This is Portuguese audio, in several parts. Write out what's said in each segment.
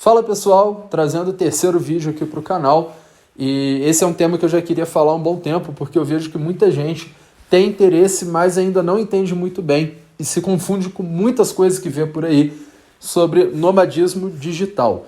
Fala pessoal, trazendo o terceiro vídeo aqui para o canal, e esse é um tema que eu já queria falar há um bom tempo, porque eu vejo que muita gente tem interesse, mas ainda não entende muito bem e se confunde com muitas coisas que vê por aí sobre nomadismo digital.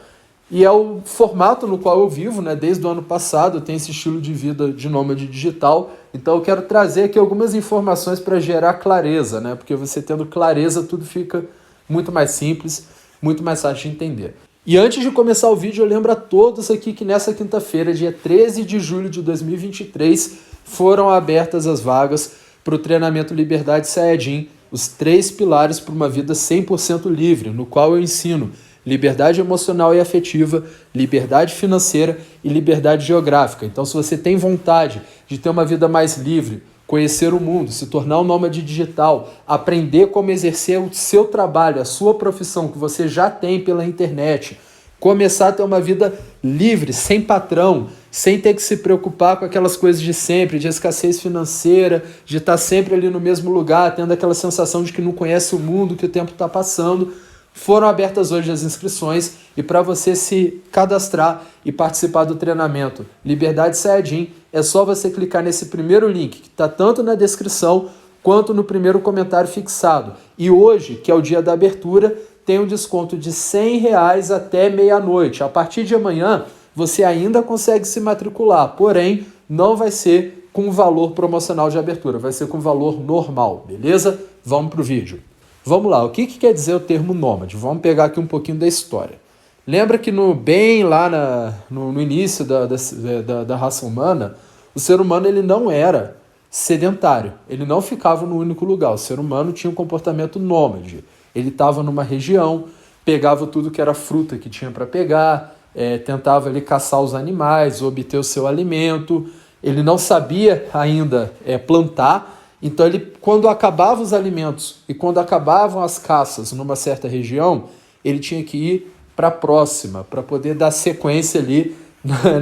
E é o formato no qual eu vivo, né? Desde o ano passado eu tenho esse estilo de vida de nômade digital, então eu quero trazer aqui algumas informações para gerar clareza, né? Porque você tendo clareza tudo fica muito mais simples, muito mais fácil de entender. E antes de começar o vídeo, eu lembro a todos aqui que nessa quinta-feira, dia 13 de julho de 2023, foram abertas as vagas para o treinamento Liberdade Saiyajin, os 3 pilares para uma vida 100% livre, no qual eu ensino liberdade emocional e afetiva, liberdade financeira e liberdade geográfica. Então, se você tem vontade de ter uma vida mais livre, conhecer o mundo, se tornar um nômade digital, aprender como exercer o seu trabalho, a sua profissão que você já tem pela internet, começar a ter uma vida livre, sem patrão, sem ter que se preocupar com aquelas coisas de sempre, de escassez financeira, de estar sempre ali no mesmo lugar, tendo aquela sensação de que não conhece o mundo, que o tempo está passando. Foram abertas hoje as inscrições e para você se cadastrar e participar do treinamento Liberdade Saiyajin, é só você clicar nesse primeiro link que está tanto na descrição quanto no primeiro comentário fixado. E hoje, que é o dia da abertura, tem um desconto de R$100 até meia-noite. A partir de amanhã, você ainda consegue se matricular, porém, não vai ser com valor promocional de abertura, vai ser com valor normal, beleza? Vamos para o vídeo. Vamos lá, o que quer dizer o termo nômade? Vamos pegar aqui um pouquinho da história. Lembra que bem lá no início da raça humana, o ser humano ele não era sedentário, ele não ficava no único lugar. O ser humano tinha um comportamento nômade. Ele estava numa região, pegava tudo que era fruta que tinha para pegar, tentava ali caçar os animais, obter o seu alimento. Ele não sabia ainda plantar. Então, quando acabavam os alimentos e quando acabavam as caças numa certa região, ele tinha que ir para a próxima, para poder dar sequência ali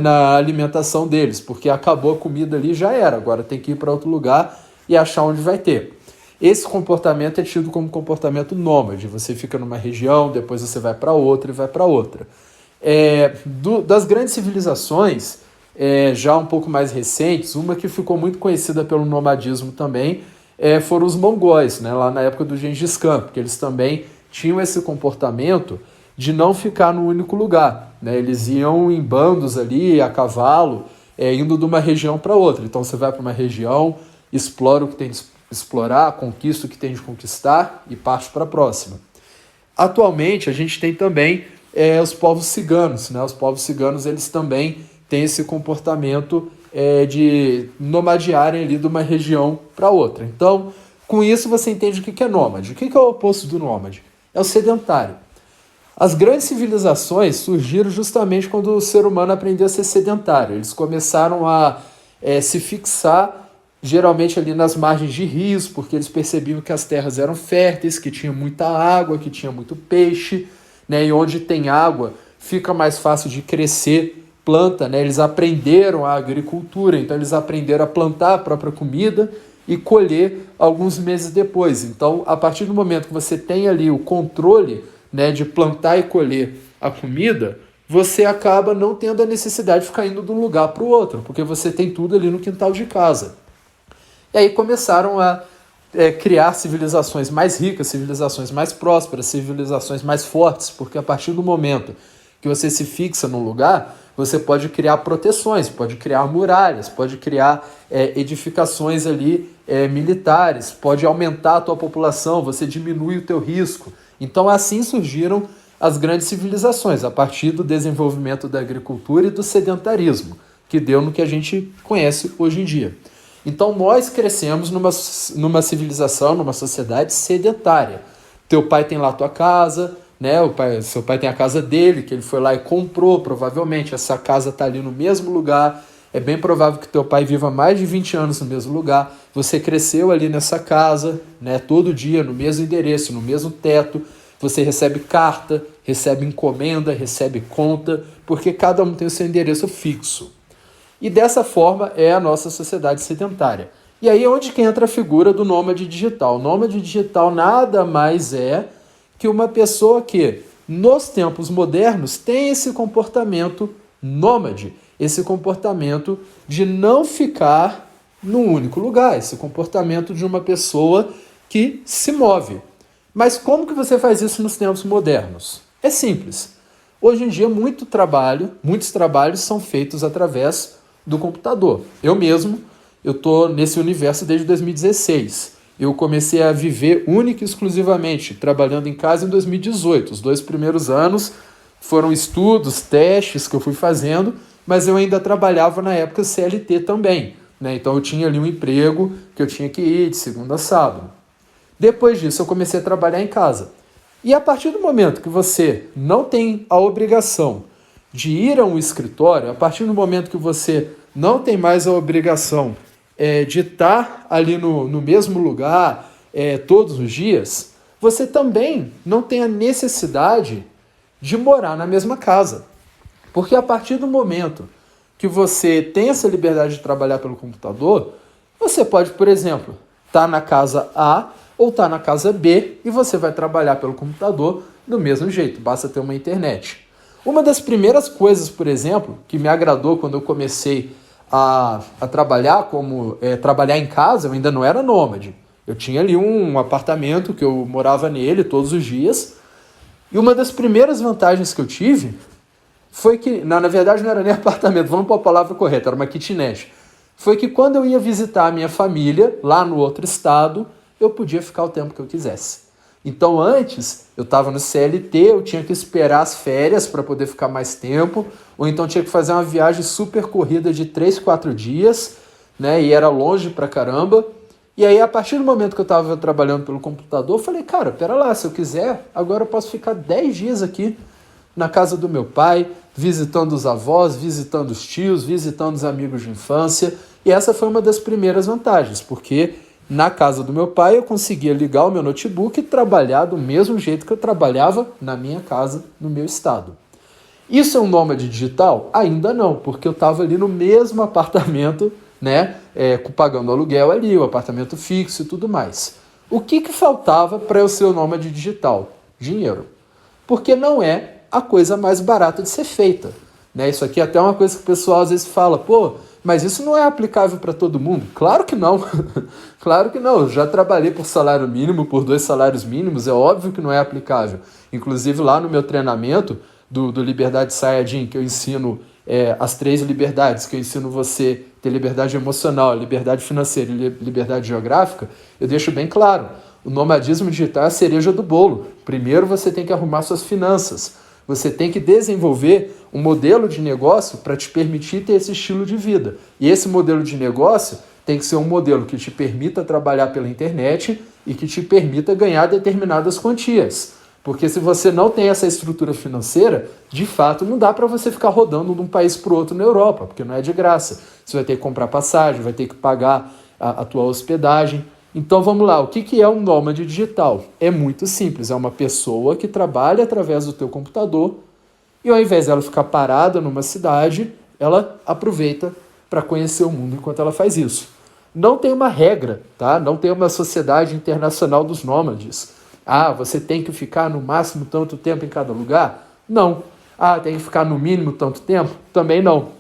na alimentação deles, porque acabou a comida ali, já era, agora tem que ir para outro lugar e achar onde vai ter. Esse comportamento é tido como comportamento nômade, você fica numa região, depois você vai para outra e vai para outra. Das grandes civilizações, já um pouco mais recentes, uma que ficou muito conhecida pelo nomadismo também, foram os mongóis, né, lá na época do Gengis Khan, porque eles também tinham esse comportamento de não ficar no único lugar, né, eles iam em bandos ali, a cavalo, indo de uma região para outra. Então você vai para uma região, explora o que tem de explorar, conquista o que tem de conquistar e parte para a próxima. Atualmente a gente tem também os povos ciganos, né, os povos ciganos eles também tem esse comportamento de nomadearem ali de uma região para outra. Então, com isso você entende o que é nômade. O que é o oposto do nômade? É o sedentário. As grandes civilizações surgiram justamente quando o ser humano aprendeu a ser sedentário. Eles começaram a se fixar, geralmente ali nas margens de rios, porque eles percebiam que as terras eram férteis, que tinha muita água, que tinha muito peixe, né? E onde tem água fica mais fácil de crescer planta, né? Eles aprenderam a agricultura, então eles aprenderam a plantar a própria comida e colher alguns meses depois. Então, a partir do momento que você tem ali o controle, né, de plantar e colher a comida, você acaba não tendo a necessidade de ficar indo de um lugar para o outro, porque você tem tudo ali no quintal de casa. E aí começaram a criar civilizações mais ricas, civilizações mais prósperas, civilizações mais fortes, porque a partir do momento que você se fixa num lugar, você pode criar proteções, pode criar muralhas, pode criar edificações ali militares, pode aumentar a tua população, você diminui o teu risco. Então assim surgiram as grandes civilizações, a partir do desenvolvimento da agricultura e do sedentarismo, que deu no que a gente conhece hoje em dia. Então nós crescemos numa civilização, numa sociedade sedentária. Teu pai tem lá a tua casa, né? Seu pai tem a casa dele, que ele foi lá e comprou, provavelmente essa casa está ali no mesmo lugar, é bem provável que teu pai viva mais de 20 anos no mesmo lugar, você cresceu ali nessa casa, né? Todo dia, no mesmo endereço, no mesmo teto, você recebe carta, recebe encomenda, recebe conta, porque cada um tem o seu endereço fixo. E dessa forma é a nossa sociedade sedentária. E aí é onde que entra a figura do nômade digital. O nômade digital nada mais é que uma pessoa que nos tempos modernos, tem esse comportamento nômade, esse comportamento de não ficar num único lugar, esse comportamento de uma pessoa que se move. Mas como que você faz isso nos tempos modernos? É simples. Hoje em dia, muitos trabalhos são feitos através do computador. Eu mesmo, estou nesse universo desde 2016. Eu comecei a viver única e exclusivamente trabalhando em casa em 2018. Os 2 primeiros anos foram estudos, testes que eu fui fazendo, mas eu ainda trabalhava na época CLT também, né? Então eu tinha ali um emprego que eu tinha que ir de segunda a sábado. Depois disso eu comecei a trabalhar em casa. E a partir do momento que você não tem a obrigação de ir a um escritório, a partir do momento que você não tem mais a obrigação de estar ali no mesmo lugar todos os dias, você também não tem a necessidade de morar na mesma casa. Porque a partir do momento que você tem essa liberdade de trabalhar pelo computador, você pode, por exemplo, estar na casa A ou estar na casa B e você vai trabalhar pelo computador do mesmo jeito, basta ter uma internet. Uma das primeiras coisas, por exemplo, que me agradou quando eu comecei a trabalhar trabalhar em casa, eu ainda não era nômade. Eu tinha ali um apartamento que eu morava nele todos os dias. E uma das primeiras vantagens que eu tive foi que, na verdade não era nem apartamento, vamos pôr a palavra correta, era uma kitnet. Foi que quando eu ia visitar a minha família, lá no outro estado, eu podia ficar o tempo que eu quisesse. Então antes, eu estava no CLT, eu tinha que esperar as férias para poder ficar mais tempo, ou então tinha que fazer uma viagem super corrida de 3, 4 dias, né? E era longe pra caramba. E aí, a partir do momento que eu estava trabalhando pelo computador, eu falei, cara, pera lá, se eu quiser, agora eu posso ficar 10 dias aqui na casa do meu pai, visitando os avós, visitando os tios, visitando os amigos de infância. E essa foi uma das primeiras vantagens, porque na casa do meu pai eu conseguia ligar o meu notebook e trabalhar do mesmo jeito que eu trabalhava na minha casa, no meu estado. Isso é um nômade digital? Ainda não, porque eu estava ali no mesmo apartamento, né, pagando aluguel ali, o apartamento fixo e tudo mais. O que faltava para eu ser o nômade digital? Dinheiro. Porque não é a coisa mais barata de ser feita, né? Isso aqui é até uma coisa que o pessoal às vezes fala, pô, mas isso não é aplicável para todo mundo? Claro que não. Claro que não. Eu já trabalhei por salário mínimo, por 2 salários mínimos, é óbvio que não é aplicável. Inclusive lá no meu treinamento do Liberdade Saiyajin, que eu ensino as 3 liberdades, que eu ensino você ter liberdade emocional, liberdade financeira e liberdade geográfica, eu deixo bem claro, o nomadismo digital é a cereja do bolo. Primeiro você tem que arrumar suas finanças, você tem que desenvolver um modelo de negócio para te permitir ter esse estilo de vida. E esse modelo de negócio tem que ser um modelo que te permita trabalhar pela internet e que te permita ganhar determinadas quantias. Porque se você não tem essa estrutura financeira, de fato não dá para você ficar rodando de um país para o outro na Europa, porque não é de graça. Você vai ter que comprar passagem, vai ter que pagar a tua hospedagem. Então vamos lá, o que é um nômade digital? É muito simples, é uma pessoa que trabalha através do teu computador e ao invés dela ficar parada numa cidade, ela aproveita para conhecer o mundo enquanto ela faz isso. Não tem uma regra, tá? Não tem uma sociedade internacional dos nômades. Ah, você tem que ficar no máximo tanto tempo em cada lugar? Não. Ah, tem que ficar no mínimo tanto tempo? Também não.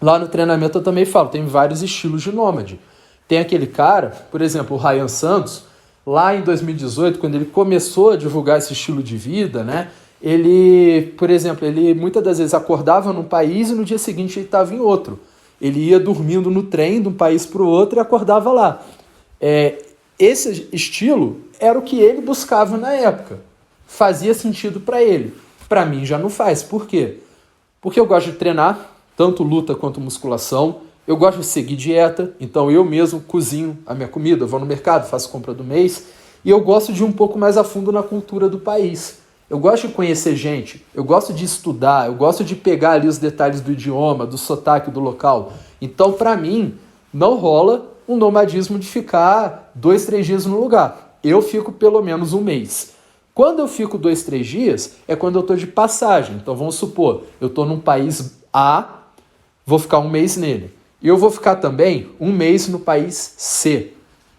Lá no treinamento eu também falo, tem vários estilos de nômade. Tem aquele cara, por exemplo, o Ryan Santos, lá em 2018, quando ele começou a divulgar esse estilo de vida, né? Ele, por exemplo, ele muitas das vezes acordava num país e no dia seguinte ele estava em outro. Ele ia dormindo no trem de um país para o outro e acordava lá. Esse estilo era o que ele buscava na época. Fazia sentido para ele. Para mim já não faz. Por quê? Porque eu gosto de treinar, tanto luta quanto musculação. Eu gosto de seguir dieta, então eu mesmo cozinho a minha comida, vou no mercado, faço compra do mês. E eu gosto de ir um pouco mais a fundo na cultura do país. Eu gosto de conhecer gente, eu gosto de estudar, eu gosto de pegar ali os detalhes do idioma, do sotaque do local. Então, para mim, não rola um nomadismo de ficar 2, 3 dias no lugar. Eu fico pelo menos um mês. Quando eu fico 2, 3 dias, é quando eu estou de passagem. Então, vamos supor, eu estou num país A, vou ficar um mês nele. E eu vou ficar também um mês no país C.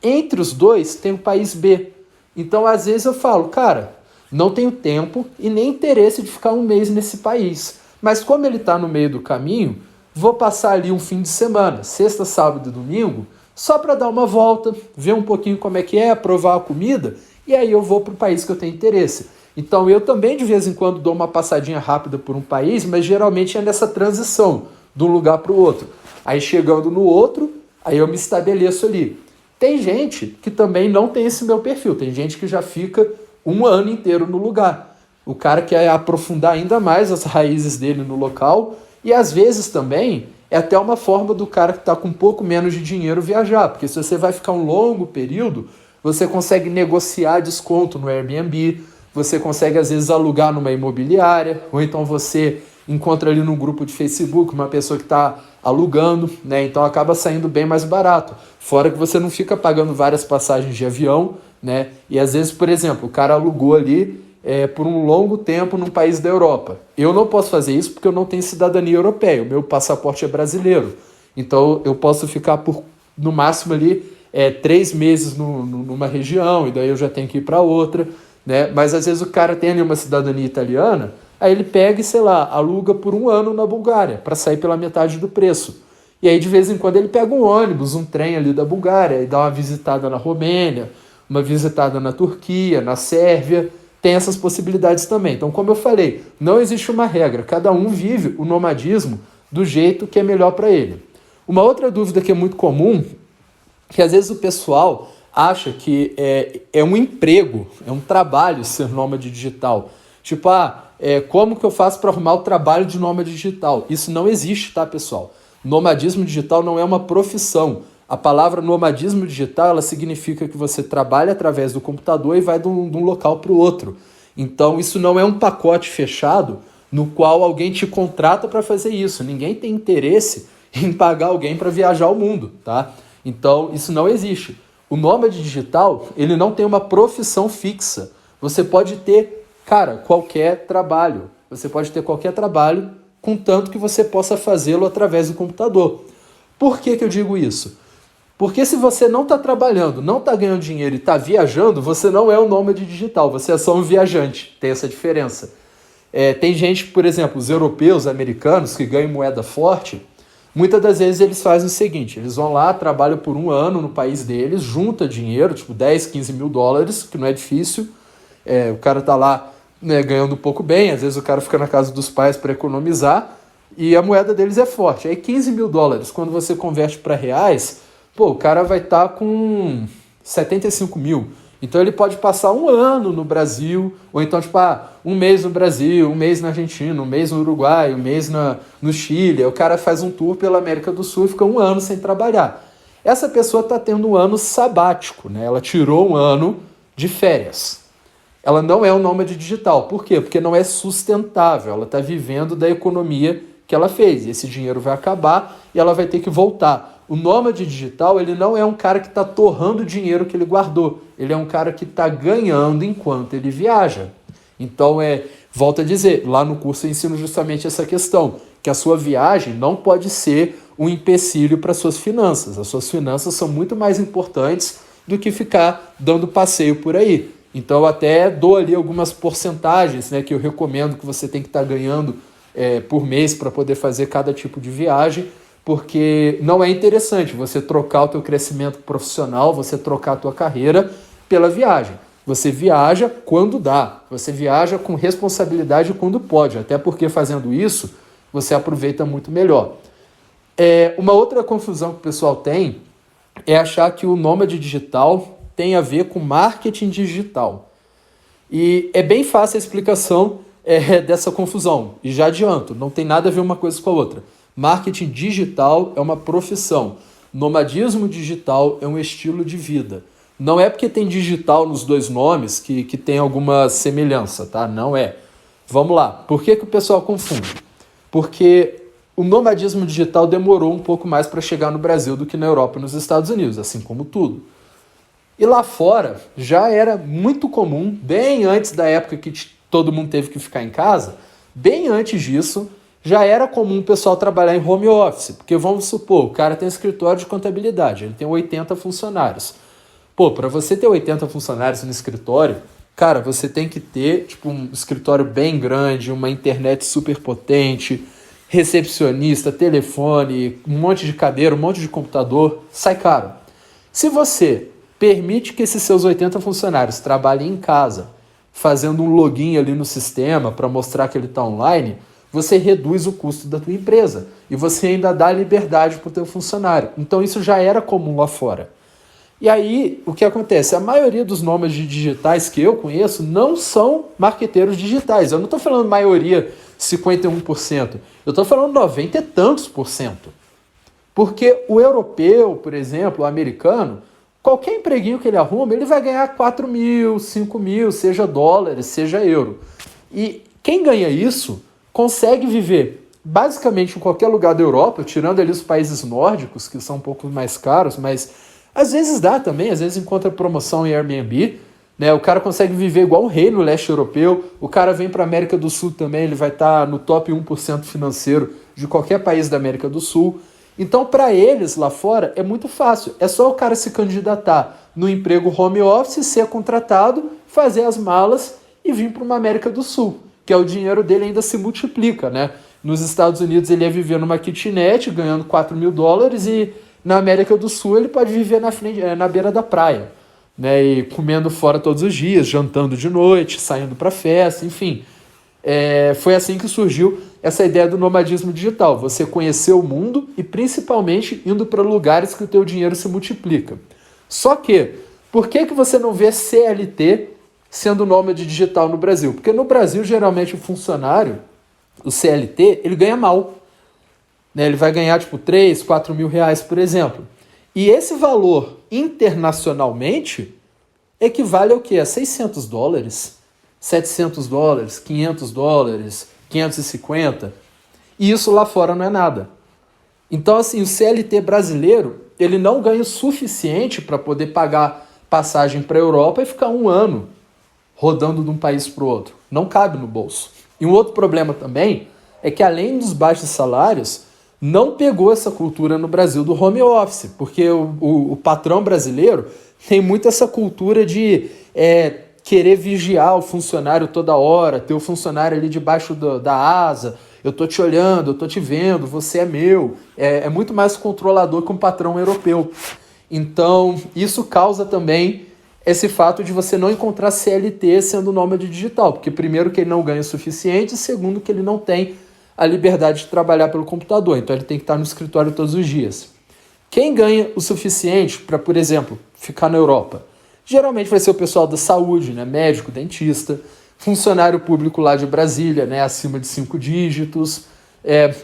Entre os dois, tem o país B. Então, às vezes eu falo, cara, não tenho tempo e nem interesse de ficar um mês nesse país. Mas como ele está no meio do caminho, vou passar ali um fim de semana, sexta, sábado e domingo, só para dar uma volta, ver um pouquinho como é que é, provar a comida, e aí eu vou para o país que eu tenho interesse. Então eu também de vez em quando dou uma passadinha rápida por um país, mas geralmente é nessa transição de um lugar para o outro. Aí chegando no outro, aí eu me estabeleço ali. Tem gente que também não tem esse meu perfil, tem gente que já fica um ano inteiro no lugar. O cara quer aprofundar ainda mais as raízes dele no local e às vezes também é até uma forma do cara que está com um pouco menos de dinheiro viajar, porque se você vai ficar um longo período, você consegue negociar desconto no Airbnb, você consegue às vezes alugar numa imobiliária, ou então você encontra ali no grupo de Facebook uma pessoa que está alugando, né? Então acaba saindo bem mais barato. Fora que você não fica pagando várias passagens de avião, né? E às vezes, por exemplo, o cara alugou ali por um longo tempo num país da Europa. Eu não posso fazer isso porque eu não tenho cidadania europeia, o meu passaporte é brasileiro. Então eu posso ficar por, no máximo ali, 3 meses numa região, e daí eu já tenho que ir para outra, né? Mas às vezes o cara tem ali uma cidadania italiana, aí ele pega e, sei lá, aluga por um ano na Bulgária, para sair pela metade do preço. E aí de vez em quando ele pega um ônibus, um trem ali da Bulgária, e dá uma visitada na Romênia, uma visitada na Turquia, na Sérvia, tem essas possibilidades também. Então, como eu falei, não existe uma regra, cada um vive o nomadismo do jeito que é melhor para ele. Uma outra dúvida que é muito comum, que às vezes o pessoal acha que é um emprego, é um trabalho ser nômade digital. Tipo, como que eu faço para arrumar o trabalho de nômade digital? Isso não existe, tá, pessoal? Nomadismo digital não é uma profissão. A palavra nomadismo digital, ela significa que você trabalha através do computador e vai de um local para o outro. Então, isso não é um pacote fechado no qual alguém te contrata para fazer isso. Ninguém tem interesse em pagar alguém para viajar o mundo, tá? Então, isso não existe. O nômade digital, ele não tem uma profissão fixa. Você pode ter, qualquer trabalho. Você pode ter qualquer trabalho, contanto que você possa fazê-lo através do computador. Por que eu digo isso? Porque se você não está trabalhando, não está ganhando dinheiro e está viajando, você não é um nômade digital, você é só um viajante. Tem essa diferença. Tem gente, por exemplo, os europeus, americanos, que ganham moeda forte, muitas das vezes eles fazem o seguinte, eles vão lá, trabalham por um ano no país deles, junta dinheiro, tipo 10, 15 mil dólares, que não é difícil, o cara está lá, né, ganhando um pouco bem, às vezes o cara fica na casa dos pais para economizar, e a moeda deles é forte. Aí 15 mil dólares, quando você converte para reais, o cara vai estar com 75 mil. Então ele pode passar um ano no Brasil, ou então um mês no Brasil, um mês na Argentina, um mês no Uruguai, um mês no Chile. Aí o cara faz um tour pela América do Sul e fica um ano sem trabalhar. Essa pessoa está tendo um ano sabático, né? Ela tirou um ano de férias. Ela não é um nômade digital. Por quê? Porque não é sustentável. Ela está vivendo da economia que ela fez. E esse dinheiro vai acabar e ela vai ter que voltar. O nômade digital, ele não é um cara que está torrando o dinheiro que ele guardou. Ele é um cara que está ganhando enquanto ele viaja. Então, volto a dizer, lá no curso eu ensino justamente essa questão, que a sua viagem não pode ser um empecilho para suas finanças. As suas finanças são muito mais importantes do que ficar dando passeio por aí. Então, eu até dou ali algumas porcentagens, né, que eu recomendo que você tem que estar ganhando por mês para poder fazer cada tipo de viagem, porque não é interessante você trocar o teu crescimento profissional, você trocar a tua carreira pela viagem. Você viaja quando dá, você viaja com responsabilidade quando pode, até porque fazendo isso, você aproveita muito melhor. Uma outra confusão que o pessoal tem é achar que o nômade digital tem a ver com marketing digital. E é bem fácil a explicação dessa confusão, e já adianto, não tem nada a ver uma coisa com a outra. Marketing digital é uma profissão. Nomadismo digital é um estilo de vida. Não é porque tem digital nos dois nomes que tem alguma semelhança, tá? Não é. Vamos lá. Por que o pessoal confunde? Porque o nomadismo digital demorou um pouco mais para chegar no Brasil do que na Europa e nos Estados Unidos, assim como tudo. E lá fora já era muito comum, bem antes da época que todo mundo teve que ficar em casa, bem antes disso, já era comum o pessoal trabalhar em home office, porque vamos supor, o cara tem um escritório de contabilidade, ele tem 80 funcionários. Para você ter 80 funcionários no escritório, cara, você tem que ter tipo, um escritório bem grande, uma internet super potente, recepcionista, telefone, um monte de cadeira, um monte de computador, sai caro. Se você permite que esses seus 80 funcionários trabalhem em casa, fazendo um login ali no sistema para mostrar que ele está online, você reduz o custo da tua empresa e você ainda dá liberdade para o teu funcionário. Então isso já era comum lá fora. E aí, o que acontece? A maioria dos nômades digitais que eu conheço não são marqueteiros digitais. Eu não estou falando maioria, 51%. Eu estou falando 90 e tantos por cento. Porque o europeu, por exemplo, o americano, qualquer empreguinho que ele arruma, ele vai ganhar 4 mil, 5 mil, seja dólares, seja euro. E quem ganha isso consegue viver basicamente em qualquer lugar da Europa, tirando ali os países nórdicos, que são um pouco mais caros, mas às vezes dá também, às vezes encontra promoção em Airbnb, né? O cara consegue viver igual um rei no leste europeu, o cara vem para a América do Sul também, ele vai estar no top 1% financeiro de qualquer país da América do Sul. Então, para eles lá fora, é muito fácil. É só o cara se candidatar no emprego home office, ser contratado, fazer as malas e vir para uma América do Sul, que é o dinheiro dele ainda se multiplica, né? Nos Estados Unidos ele ia viver numa kitnet, ganhando 4 mil dólares, e na América do Sul ele pode viver na beira da praia, né? E comendo fora todos os dias, jantando de noite, saindo para festa, enfim. Foi assim que surgiu essa ideia do nomadismo digital. Você conhecer o mundo e principalmente indo para lugares que o teu dinheiro se multiplica. Só que, por que você não vê CLT sendo nômade digital no Brasil? Porque no Brasil, geralmente, o funcionário, o CLT, ele ganha mal. Né? Ele vai ganhar tipo 3, 4 mil reais, por exemplo. E esse valor, internacionalmente, equivale ao quê? A 600 dólares, 700 dólares, 500 dólares, 550. E isso lá fora não é nada. Então, assim, o CLT brasileiro, ele não ganha o suficiente para poder pagar passagem para a Europa e ficar um ano rodando de um país para o outro. Não cabe no bolso. E um outro problema também é que, além dos baixos salários, não pegou essa cultura no Brasil do home office, porque o patrão brasileiro tem muito essa cultura de querer vigiar o funcionário toda hora, ter o funcionário ali debaixo da asa, eu tô te olhando, eu tô te vendo, você é meu. É muito mais controlador que um patrão europeu. Então, isso causa também esse fato de você não encontrar CLT sendo nômade digital, porque primeiro que ele não ganha o suficiente, e segundo que ele não tem a liberdade de trabalhar pelo computador, então ele tem que estar no escritório todos os dias. Quem ganha o suficiente para, por exemplo, ficar na Europa? Geralmente vai ser o pessoal da saúde, né? Médico, dentista, funcionário público lá de Brasília, né? Acima de 5 dígitos,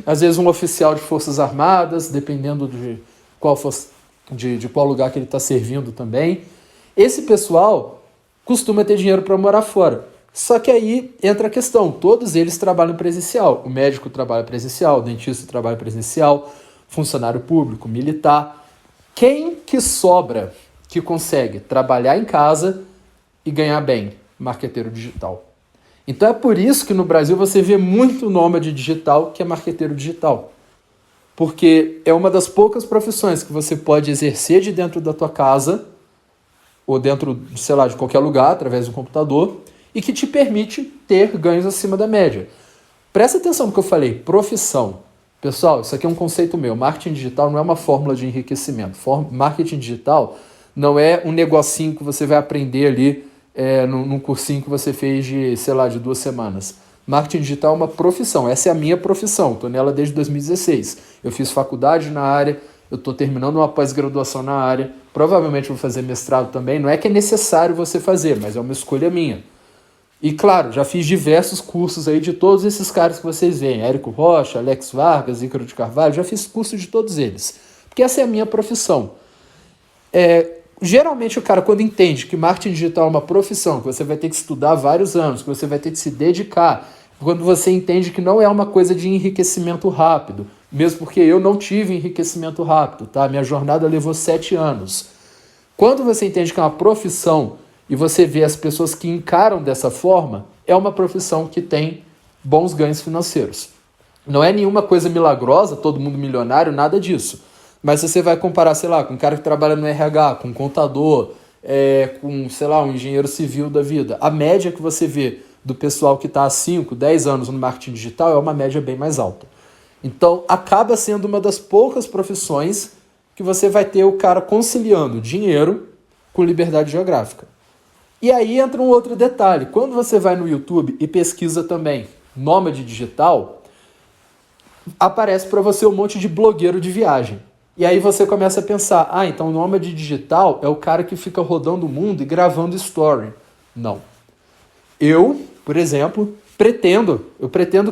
às vezes um oficial de Forças Armadas, dependendo de qual lugar que ele está servindo também. Esse pessoal costuma ter dinheiro para morar fora. Só que aí entra a questão, todos eles trabalham presencial. O médico trabalha presencial, o dentista trabalha presencial, funcionário público, militar. Quem que sobra que consegue trabalhar em casa e ganhar bem? Marqueteiro digital. Então é por isso que no Brasil você vê muito nômade digital que é marqueteiro digital. Porque é uma das poucas profissões que você pode exercer de dentro da tua casa ou dentro, sei lá, de qualquer lugar, através do computador, e que te permite ter ganhos acima da média. Presta atenção no que eu falei, profissão. Pessoal, isso aqui é um conceito meu. Marketing digital não é uma fórmula de enriquecimento. Marketing digital não é um negocinho que você vai aprender ali num cursinho que você fez de 2 semanas. Marketing digital é uma profissão. Essa é a minha profissão. Estou nela desde 2016. Eu fiz faculdade na área, eu estou terminando uma pós-graduação na área, provavelmente vou fazer mestrado também. Não é que é necessário você fazer, mas é uma escolha minha. E claro, já fiz diversos cursos aí de todos esses caras que vocês veem. Érico Rocha, Alex Vargas, Ícaro de Carvalho, já fiz curso de todos eles. Porque essa é a minha profissão. Geralmente o cara, quando entende que marketing digital é uma profissão, que você vai ter que estudar vários anos, que você vai ter que se dedicar, quando você entende que não é uma coisa de enriquecimento rápido, mesmo porque eu não tive enriquecimento rápido, tá? Minha jornada levou 7 anos. Quando você entende que é uma profissão e você vê as pessoas que encaram dessa forma, é uma profissão que tem bons ganhos financeiros. Não é nenhuma coisa milagrosa, todo mundo milionário, nada disso. Mas você vai comparar, sei lá, com um cara que trabalha no RH, com um contador, com, sei lá, um engenheiro civil da vida. A média que você vê do pessoal que está há 5, 10 anos no marketing digital é uma média bem mais alta. Então, acaba sendo uma das poucas profissões que você vai ter o cara conciliando dinheiro com liberdade geográfica. E aí entra um outro detalhe. Quando você vai no YouTube e pesquisa também nômade digital, aparece para você um monte de blogueiro de viagem. E aí você começa a pensar, então o nômade digital é o cara que fica rodando o mundo e gravando story. Não. Eu, por exemplo, pretendo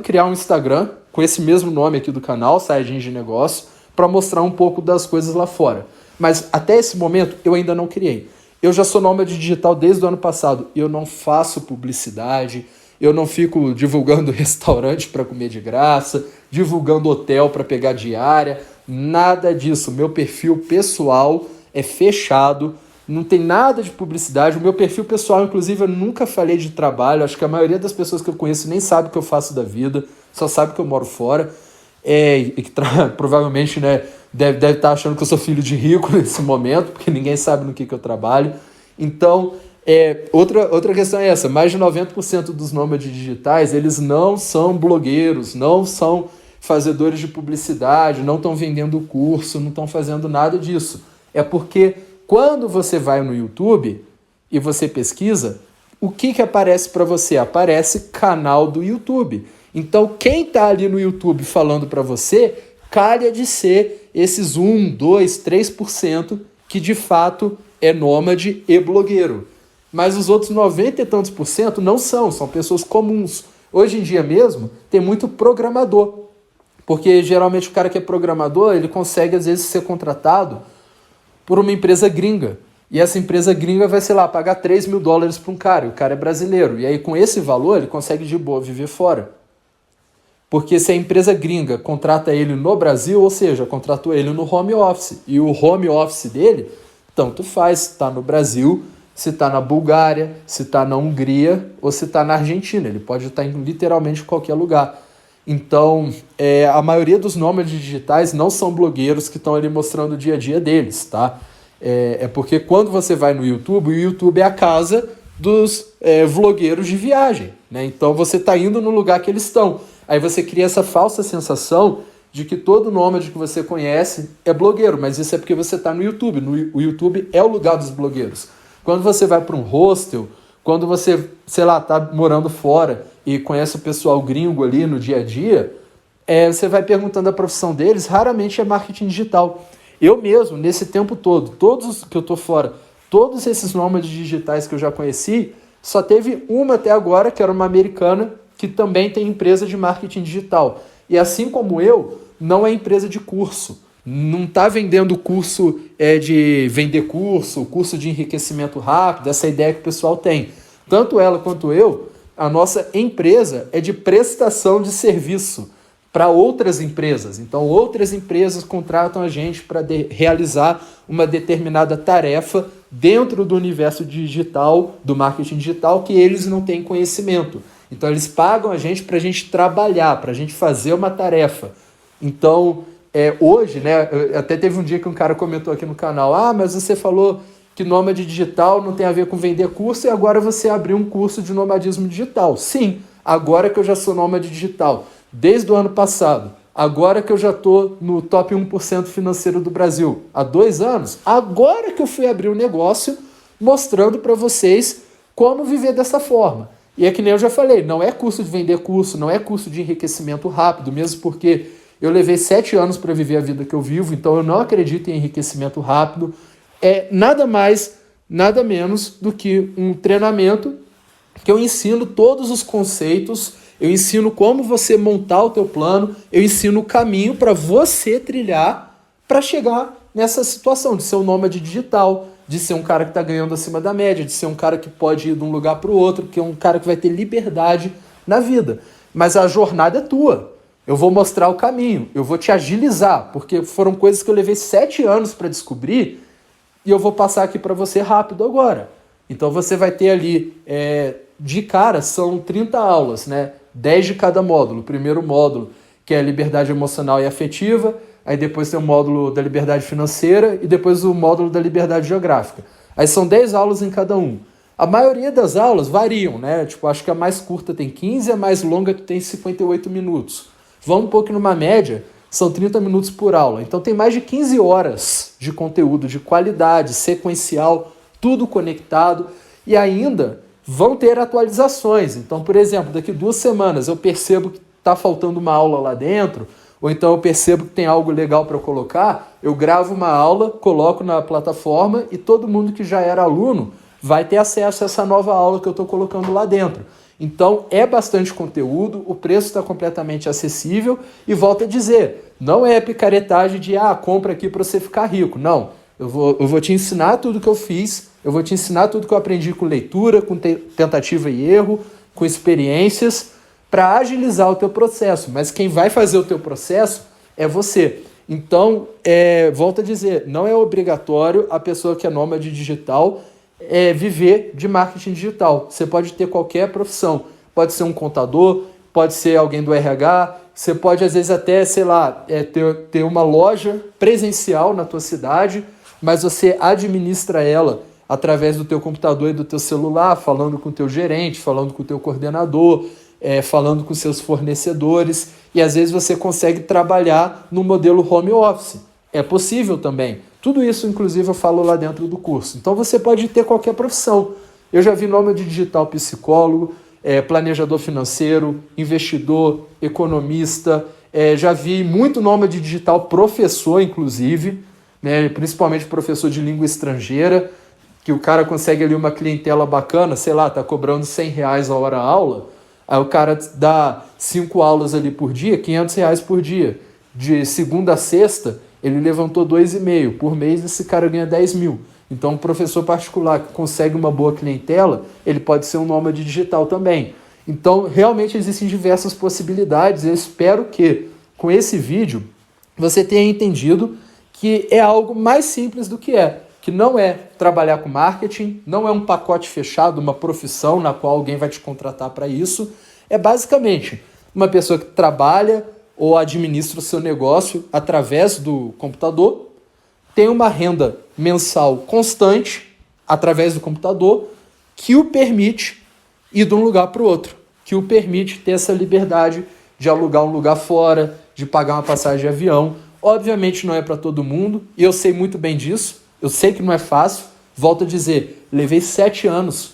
criar um Instagram com esse mesmo nome aqui do canal, Saiyajin de Negócio, para mostrar um pouco das coisas lá fora. Mas até esse momento eu ainda não criei. Eu já sou nômade digital desde o ano passado. Eu não faço publicidade, eu não fico divulgando restaurante para comer de graça, divulgando hotel para pegar diária, nada disso. Meu perfil pessoal é fechado, não tem nada de publicidade. O meu perfil pessoal, inclusive, eu nunca falei de trabalho. Acho que a maioria das pessoas que eu conheço nem sabe o que eu faço da vida, só sabe que eu moro fora. Provavelmente, né, deve estar achando que eu sou filho de rico nesse momento, porque ninguém sabe no que eu trabalho. Então, outra questão é essa. Mais de 90% dos nômades digitais, eles não são blogueiros, não são fazedores de publicidade, não estão vendendo curso, não estão fazendo nada disso. É porque quando você vai no YouTube e você pesquisa, o que aparece para você? Aparece canal do YouTube. Então, quem está ali no YouTube falando para você, calha de ser esses 1, 2, 3% que de fato é nômade e blogueiro. Mas os outros 90 e tantos por cento não são pessoas comuns. Hoje em dia mesmo, tem muito programador. Porque geralmente o cara que é programador, ele consegue às vezes ser contratado por uma empresa gringa. E essa empresa gringa vai, sei lá, pagar $3.000 para um cara, e o cara é brasileiro. E aí com esse valor ele consegue de boa viver fora. Porque se a empresa gringa contrata ele no Brasil, ou seja, contratou ele no home office, e o home office dele, tanto faz se está no Brasil, se está na Bulgária, se está na Hungria ou se está na Argentina. Ele pode estar em literalmente qualquer lugar. Então, a maioria dos nômades digitais não são blogueiros que estão ali mostrando o dia a dia deles, tá? Porque quando você vai no YouTube, o YouTube é a casa dos vlogueiros de viagem, né? Então, você está indo no lugar que eles estão. Aí você cria essa falsa sensação de que todo nômade que você conhece é blogueiro, mas isso é porque você está no YouTube. O YouTube é o lugar dos blogueiros. Quando você vai para um hostel, quando você, sei lá, está morando fora e conhece o pessoal gringo ali no dia a dia, você vai perguntando a profissão deles, raramente é marketing digital. Eu mesmo, nesse tempo todo, todos que eu estou fora, todos esses nômades digitais que eu já conheci, só teve uma até agora, que era uma americana, que também tem empresa de marketing digital. E assim como eu, não é empresa de curso. Não está vendendo curso de vender curso de enriquecimento rápido, essa ideia que o pessoal tem. Tanto ela quanto eu, a nossa empresa é de prestação de serviço para outras empresas. Então, outras empresas contratam a gente para realizar uma determinada tarefa dentro do universo digital, do marketing digital, que eles não têm conhecimento. Então, eles pagam a gente para a gente trabalhar, para a gente fazer uma tarefa. Então, hoje, né, até teve um dia que um cara comentou aqui no canal, mas você falou que nômade digital não tem a ver com vender curso e agora você abriu um curso de nomadismo digital. Sim, agora que eu já sou nômade digital, desde o ano passado, agora que eu já estou no top 1% financeiro do Brasil, há 2 anos, agora que eu fui abrir um negócio mostrando para vocês como viver dessa forma. E é que nem eu já falei, não é curso de vender curso, não é curso de enriquecimento rápido, mesmo porque eu levei 7 anos para viver a vida que eu vivo, então eu não acredito em enriquecimento rápido. É nada mais, nada menos do que um treinamento que eu ensino todos os conceitos, eu ensino como você montar o teu plano, eu ensino o caminho para você trilhar para chegar nessa situação de ser um nômade digital, de ser um cara que está ganhando acima da média, de ser um cara que pode ir de um lugar para o outro, que é um cara que vai ter liberdade na vida. Mas a jornada é tua. Eu vou mostrar o caminho, eu vou te agilizar, porque foram coisas que eu levei 7 anos para descobrir e eu vou passar aqui para você rápido agora. Então você vai ter ali, de cara, são 30 aulas, né? 10 de cada módulo. O primeiro módulo, que é a liberdade emocional e afetiva, aí depois tem o módulo da liberdade financeira e depois o módulo da liberdade geográfica. Aí são 10 aulas em cada um. A maioria das aulas variam, né? Tipo, acho que a mais curta tem 15, a mais longa tem 58 minutos. Vamos um pouco numa média, são 30 minutos por aula. Então tem mais de 15 horas de conteúdo de qualidade, sequencial, tudo conectado. E ainda vão ter atualizações. Então, por exemplo, daqui 2 semanas eu percebo que está faltando uma aula lá dentro, ou então eu percebo que tem algo legal para eu colocar, eu gravo uma aula, coloco na plataforma e todo mundo que já era aluno vai ter acesso a essa nova aula que eu estou colocando lá dentro. Então é bastante conteúdo, o preço está completamente acessível e volto a dizer, não é picaretagem de compra aqui para você ficar rico. Não, eu vou te ensinar tudo que eu fiz, eu vou te ensinar tudo que eu aprendi com leitura, com tentativa e erro, com experiências, para agilizar o teu processo. Mas quem vai fazer o teu processo é você. Então, volto a dizer, não é obrigatório a pessoa que é nômade digital viver de marketing digital. Você pode ter qualquer profissão. Pode ser um contador, pode ser alguém do RH, você pode às vezes até, sei lá, ter uma loja presencial na tua cidade, mas você administra ela através do teu computador e do teu celular, falando com o teu gerente, falando com o teu coordenador, falando com seus fornecedores, e às vezes você consegue trabalhar no modelo home office. É possível também. Tudo isso, inclusive, eu falo lá dentro do curso. Então você pode ter qualquer profissão. Eu já vi nômade digital psicólogo, planejador financeiro, investidor, economista, já vi muito nômade digital professor, inclusive, né, principalmente professor de língua estrangeira, que o cara consegue ali uma clientela bacana, sei lá, tá cobrando R$100 a hora a aula, aí o cara dá 5 aulas ali por dia, R$500 por dia. De segunda a sexta, ele levantou 2,5. Por mês, esse cara ganha 10 mil. Então, um professor particular que consegue uma boa clientela, ele pode ser um nômade digital também. Então, realmente existem diversas possibilidades. Eu espero que, com esse vídeo, você tenha entendido que é algo mais simples do que não é trabalhar com marketing, não é um pacote fechado, uma profissão na qual alguém vai te contratar para isso. É basicamente uma pessoa que trabalha ou administra o seu negócio através do computador, tem uma renda mensal constante através do computador que o permite ir de um lugar para o outro, que o permite ter essa liberdade de alugar um lugar fora, de pagar uma passagem de avião. Obviamente não é para todo mundo, e eu sei muito bem disso, eu sei que não é fácil. Volto a dizer, levei 7 anos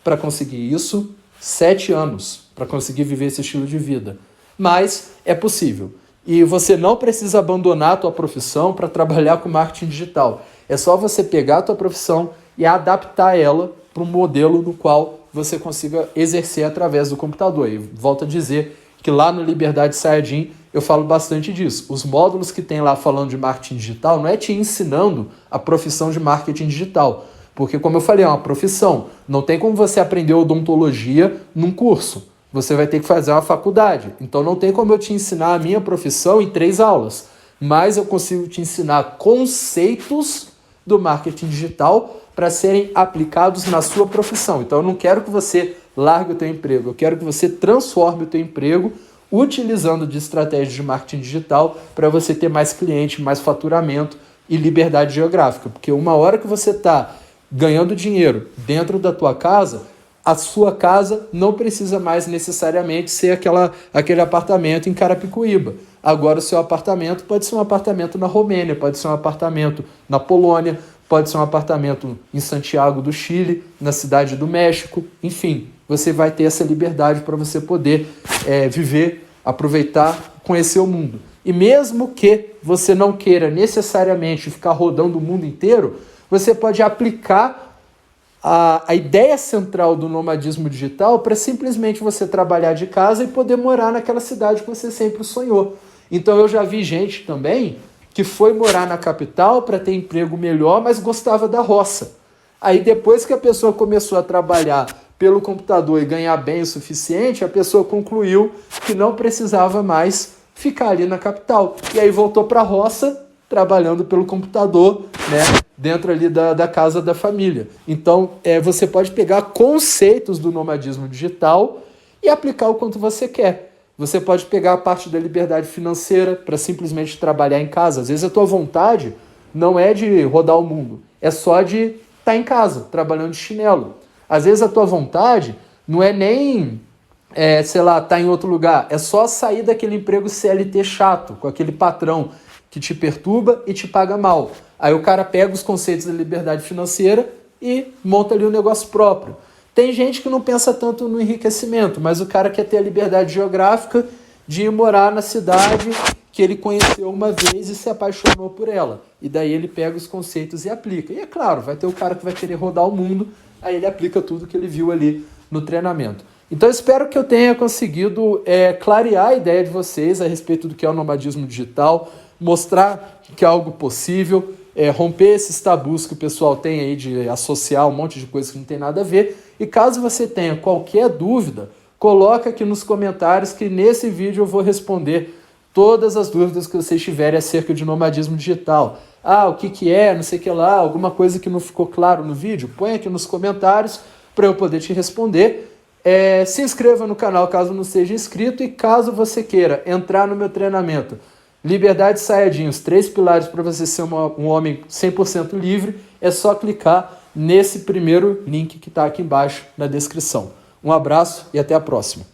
para conseguir isso, 7 anos para conseguir viver esse estilo de vida. Mas é possível. E você não precisa abandonar a tua profissão para trabalhar com marketing digital. É só você pegar a tua profissão e adaptar ela para um modelo no qual você consiga exercer através do computador. E volto a dizer que lá no Liberdade Saiyajin eu falo bastante disso. Os módulos que tem lá falando de marketing digital não é te ensinando a profissão de marketing digital. Porque, como eu falei, é uma profissão. Não tem como você aprender odontologia num curso. Você vai ter que fazer uma faculdade. Então não tem como eu te ensinar a minha profissão em 3 aulas. Mas eu consigo te ensinar conceitos do marketing digital para serem aplicados na sua profissão. Então eu não quero que você largue o teu emprego. Eu quero que você transforme o teu emprego utilizando de estratégias de marketing digital para você ter mais cliente, mais faturamento e liberdade geográfica. Porque uma hora que você está ganhando dinheiro dentro da tua casa, a sua casa não precisa mais necessariamente ser aquele apartamento em Carapicuíba. Agora o seu apartamento pode ser um apartamento na Romênia, pode ser um apartamento na Polônia, pode ser um apartamento em Santiago do Chile, na Cidade do México. Enfim, você vai ter essa liberdade para você poder viver, aproveitar, conhecer o mundo. E mesmo que você não queira necessariamente ficar rodando o mundo inteiro, você pode aplicar a ideia central do nomadismo digital para simplesmente você trabalhar de casa e poder morar naquela cidade que você sempre sonhou. Então eu já vi gente também que foi morar na capital para ter emprego melhor, mas gostava da roça. Aí depois que a pessoa começou a trabalhar pelo computador e ganhar bem o suficiente, a pessoa concluiu que não precisava mais ficar ali na capital. E aí voltou para a roça, trabalhando pelo computador, né, dentro ali da casa da família. Então, você pode pegar conceitos do nomadismo digital e aplicar o quanto você quer. Você pode pegar a parte da liberdade financeira para simplesmente trabalhar em casa. Às vezes a tua vontade não é de rodar o mundo, é só de tá em casa, trabalhando de chinelo. Às vezes a tua vontade não é nem, tá em outro lugar, é só sair daquele emprego CLT chato, com aquele patrão que te perturba e te paga mal. Aí o cara pega os conceitos da liberdade financeira e monta ali um negócio próprio. Tem gente que não pensa tanto no enriquecimento, mas o cara quer ter a liberdade geográfica de ir morar na cidade que ele conheceu uma vez e se apaixonou por ela. E daí ele pega os conceitos e aplica. E é claro, vai ter o cara que vai querer rodar o mundo, aí ele aplica tudo que ele viu ali no treinamento. Então eu espero que eu tenha conseguido clarear a ideia de vocês a respeito do que é o nomadismo digital, mostrar que é algo possível, romper esses tabus que o pessoal tem aí de associar um monte de coisas que não tem nada a ver. E caso você tenha qualquer dúvida, coloca aqui nos comentários que nesse vídeo eu vou responder todas as dúvidas que vocês tiverem acerca de nomadismo digital. O que é, não sei o que lá, alguma coisa que não ficou claro no vídeo, põe aqui nos comentários para eu poder te responder. Se inscreva no canal caso não seja inscrito e caso você queira entrar no meu treinamento Liberdade Sayajin, os 3 pilares para você ser um homem 100% livre, é só clicar nesse primeiro link que está aqui embaixo na descrição. Um abraço e até a próxima.